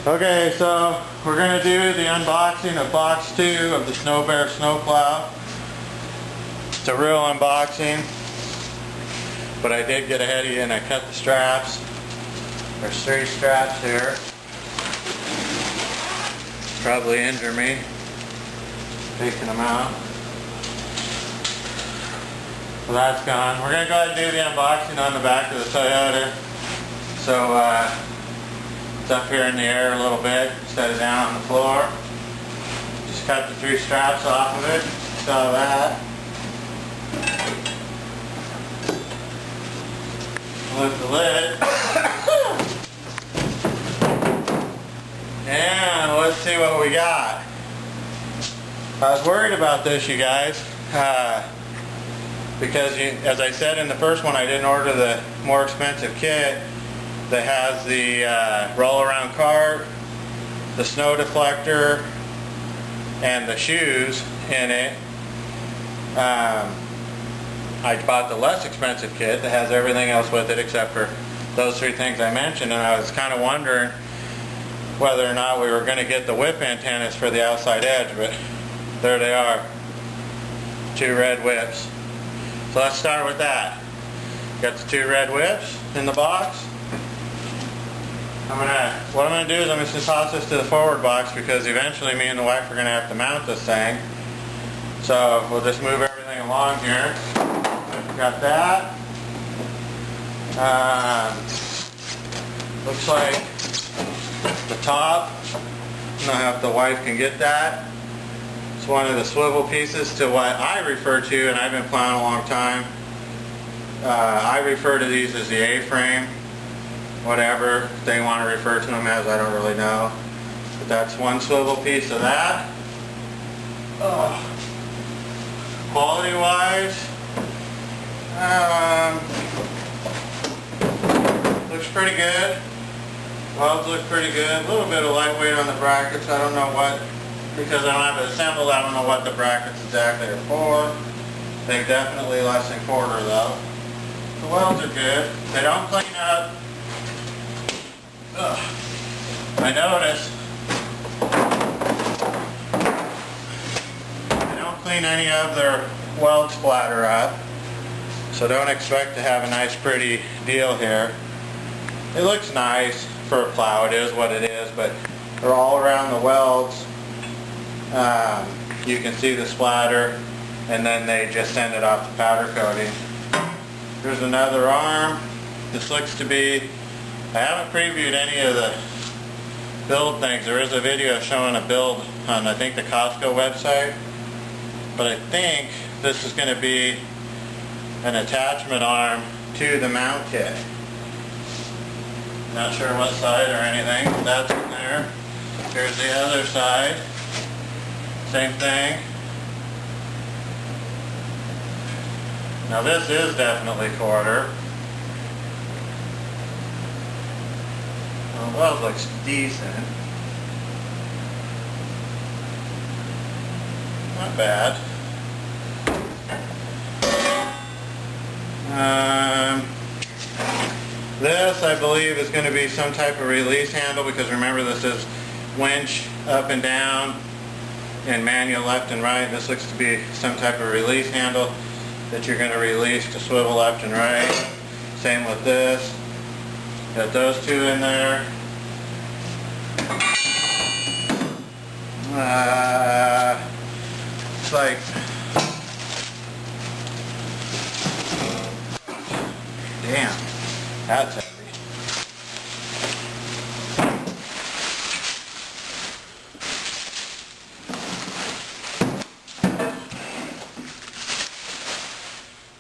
Okay, so we're going to do the unboxing of box 2 of the Snowbear snowplow. It's a real unboxing, but I did get ahead of you and I cut the straps. There's 3 straps here. Probably injure me taking them out. So that's gone. We're going to go ahead and do the unboxing on the back of the Toyota. So it's up here in the air a little bit instead of down on the floor. Just cut the 3 straps off of it. Saw that. Lift the lid. And let's see what we got. I was worried about this, you guys, because as I said in the first one, I didn't order the more expensive kit that has the roll-around cart, the snow deflector, and the shoes in it. I bought the less expensive kit that has everything else with it except for those 3 things I mentioned, and I was kind of wondering whether or not we were going to get the whip antennas for the outside edge, but there they are. 2 red whips. So let's start with that. Got the 2 red whips in the box. What I'm going to do is I'm just going to toss this to the forward box because eventually me and the wife are going to have to mount this thing. So we'll just move everything along here. Got that. Looks like the top. I don't know if the wife can get that. It's one of the swivel pieces to what I refer to, and I've been plowing a long time. I refer to these as the A-frame. Whatever they want to refer to them as, I don't really know. But that's one swivel piece of that. Quality-wise, looks pretty good. Welds look pretty good. A little bit of lightweight on the brackets. I don't know what, because I don't have it assembled, I don't know what the brackets exactly are for. They definitely less than quarter though. The welds are good. They don't clean up. I noticed they don't clean any of their weld splatter up, so don't expect to have a nice pretty deal here. It looks nice for a plow, it is what it is, but they're all around the welds. You can see the splatter, and then they just send it off to powder coating. Here's another arm. This looks to be, I haven't previewed any of the build things. There is a video showing a build on, I think, the Costco website. But I think this is going to be an attachment arm to the mount kit. Not sure what side or anything, but that's in there. Here's the other side. Same thing. Now this is definitely quarter. Well, it looks decent. Not bad. This, I believe, is going to be some type of release handle, because remember, this is winch up and down and manual left and right. This looks to be some type of release handle that you're going to release to swivel left and right. Same with this. Got those 2 in there. It's like, damn, that's heavy.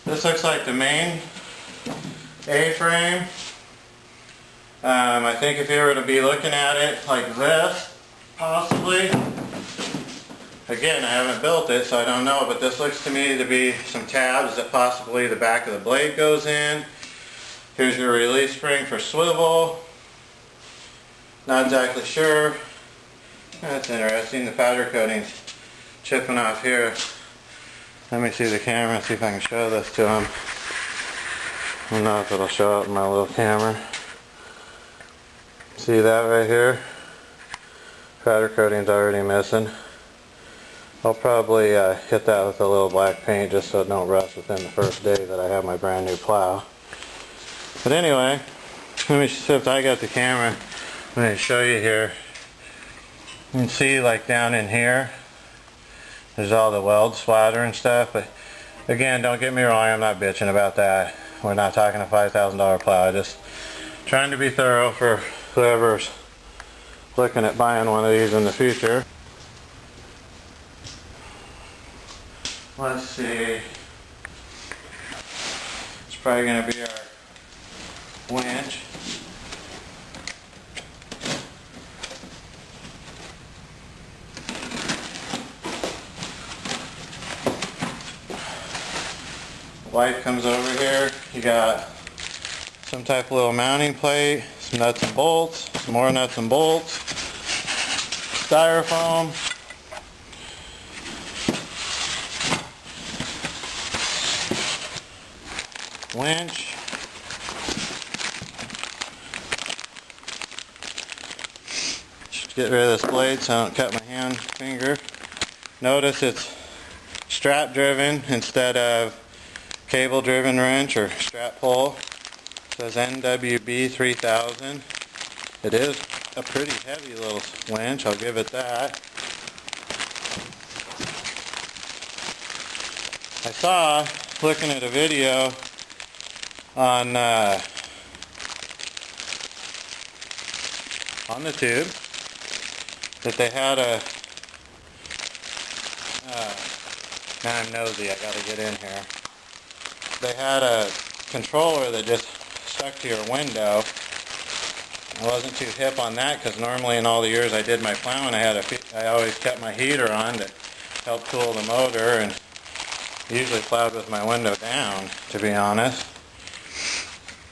This looks like the main A-frame. I think if you were to be looking at it like this, possibly. Again, I haven't built it, so I don't know, but this looks to me to be some tabs that possibly the back of the blade goes in. Here's your release spring for swivel. Not exactly sure. That's interesting. The powder coating's chipping off here. Let me see the camera, see if I can show this to them. I don't know if it'll show up in my little camera. See that right here? powder coating's already missing. I'll probably hit that with a little black paint just so it don't rust within the first day that I have my brand new plow. But anyway, let me see if I got the camera. Let me show you here. You can see like down in here, there's all the weld splatter and stuff. But again, don't get me wrong, I'm not bitching about that. We're not talking a $5,000 plow. I'm just trying to be thorough for whoever's looking at buying one of these in the future. Let's see. It's probably going to be our winch. Light comes over here. You got some type of little mounting plate, some nuts and bolts, some more nuts and bolts, styrofoam, winch, just get rid of this blade so I don't cut my finger. Notice it's strap driven instead of cable driven wrench or strap pull. It says NWB 3000. It is a pretty heavy little winch, I'll give it that. I saw, looking at a video on the tube, that they had a now I'm nosy, I gotta get in here. They had a controller that just stuck to your window. I wasn't too hip on that because normally in all the years I did my plowing, I always kept my heater on to help cool the motor, and usually plowed with my window down, to be honest.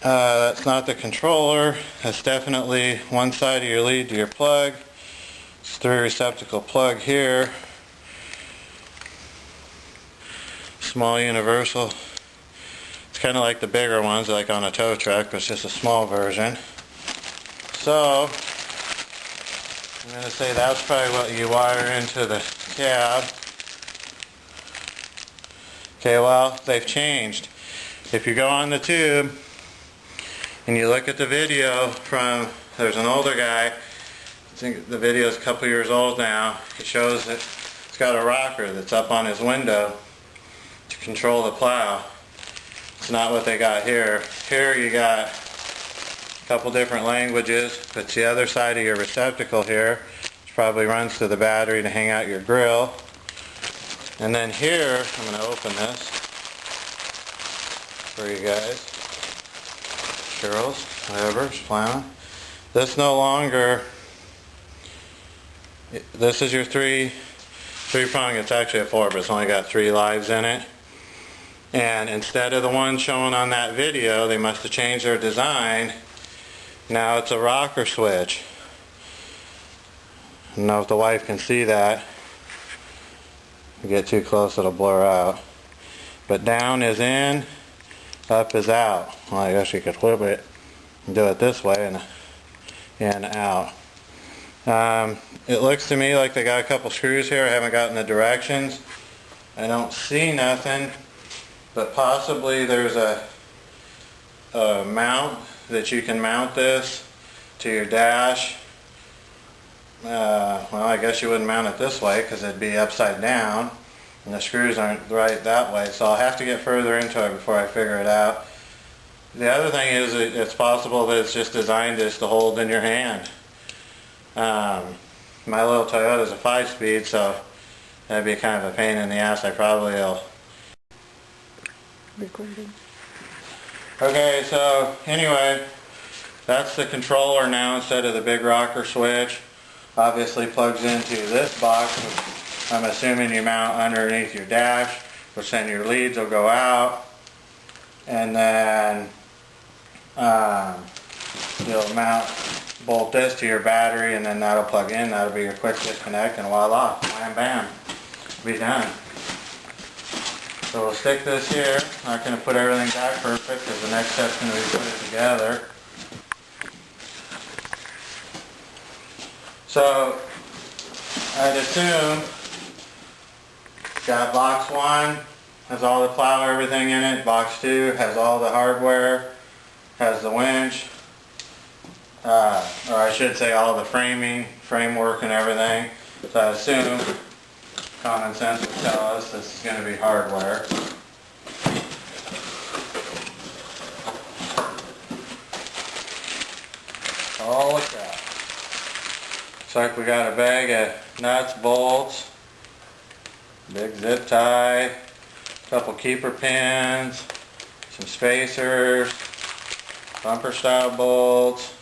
That's not the controller. That's definitely one side of your lead to your plug. It's 3 receptacle plug here. Small universal. It's kind of like the bigger ones, like on a tow truck, but it's just a small version. So, I'm going to say that's probably what you wire into the cab. Okay, well, they've changed. If you go on the tube and you look at the video from, there's an older guy, I think the video is a couple years old now. It shows that it's got a rocker that's up on his window to control the plow. It's not what they got here. Here you got a couple different languages. It's the other side of your receptacle here, which probably runs to the battery to hang out your grill. And then here, I'm going to open this for you guys. Cheryl's, whatever's plowing. This no longer, this is your three prong. It's actually a 4, but it's only got 3 lives in it. And instead of the one shown on that video, they must have changed their design. Now it's a rocker switch. I don't know if the wife can see that. If you get too close, it'll blur out. But down is in, up is out. Well, I guess you could flip it and do it this way and in, out. It looks to me like they got a couple screws here. I haven't gotten the directions. I don't see nothing. But possibly there's a mount that you can mount this to your dash. Well, I guess you wouldn't mount it this way because it'd be upside down and the screws aren't right that way. So I'll have to get further into it before I figure it out. The other thing is it's possible that it's just designed just to hold in your hand. My little Toyota is a 5-speed, so that'd be kind of a pain in the ass. I probably will. Recording. Okay, so anyway, that's the controller now instead of the big rocker switch. Obviously plugs into this box, which I'm assuming you mount underneath your dash, which then your leads will go out, and then you'll bolt this to your battery, and then that'll plug in. That'll be your quick disconnect, and voila, wham bam, be done. So we'll stick this here. Not going to put everything back perfect because the next step's going to be put it together. So I'd assume got box 1, has all the plow, everything in it. Box 2 has all the hardware, has the winch, or I should say all the framework and everything. So I assume common sense would tell us this is going to be hardware. Holy crap. Looks like we got a bag of nuts, bolts, big zip tie, a couple keeper pins, some spacers, bumper style bolts.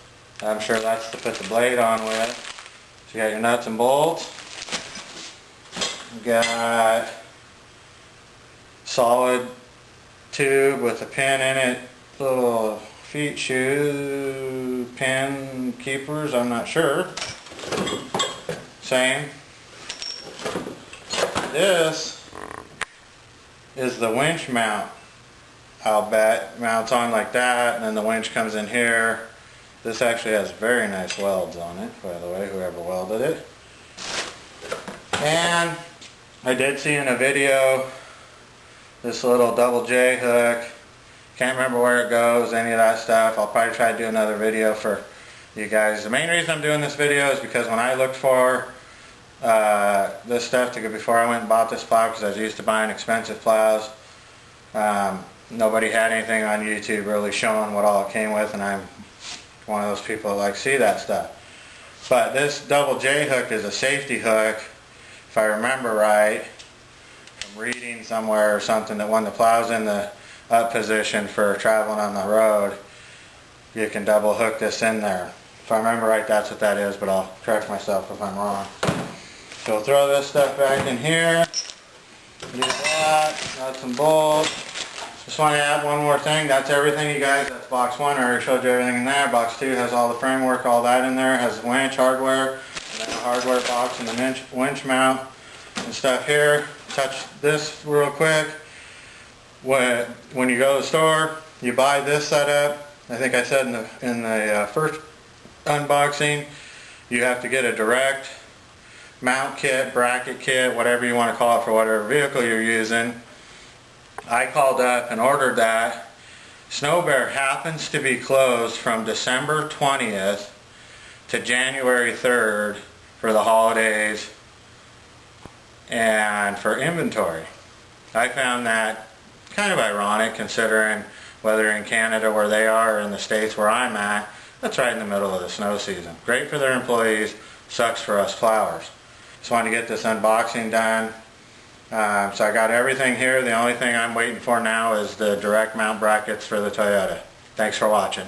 I'm sure that's to put the blade on with. So you got your nuts and bolts. You got solid tube with a pin in it, little feet shoe pin keepers, I'm not sure. Same. This is the winch mount. I'll bet mounts on like that, and then the winch comes in here. This actually has very nice welds on it, by the way, whoever welded it. And I did see in a video this little double J hook. Can't remember where it goes, any of that stuff. I'll probably try to do another video for you guys. The main reason I'm doing this video is because when I looked for this stuff before I went and bought this plow, because I was used to buying expensive plows, nobody had anything on YouTube really showing what all it came with, and I'm one of those people that like to see that stuff. But this double J hook is a safety hook, if I remember right, from reading somewhere or something, that when the plow's in the up position for traveling on the road, you can double hook this in there. If I remember right, that's what that is, but I'll correct myself if I'm wrong. So we'll throw this stuff back in here, do that, nuts and bolts. Just want to add one more thing. That's everything, you guys. That's box 1. I already showed you everything in there. Box 2 has all the framework, all that in there. It has the winch, hardware, and then the hardware box and the winch mount and stuff here. Touch this real quick. When you go to the store, you buy this setup. I think I said in the first unboxing, you have to get a direct mount kit, bracket kit, whatever you want to call it for whatever vehicle you're using. I called up and ordered that. Snowbear happens to be closed from December 20th to January 3rd for the holidays and for inventory. I found that kind of ironic, considering whether in Canada where they are or in the States where I'm at, that's right in the middle of the snow season. Great for their employees, sucks for us plowers. Just wanted to get this unboxing done. So I got everything here. The only thing I'm waiting for now is the direct mount brackets for the Toyota. Thanks for watching.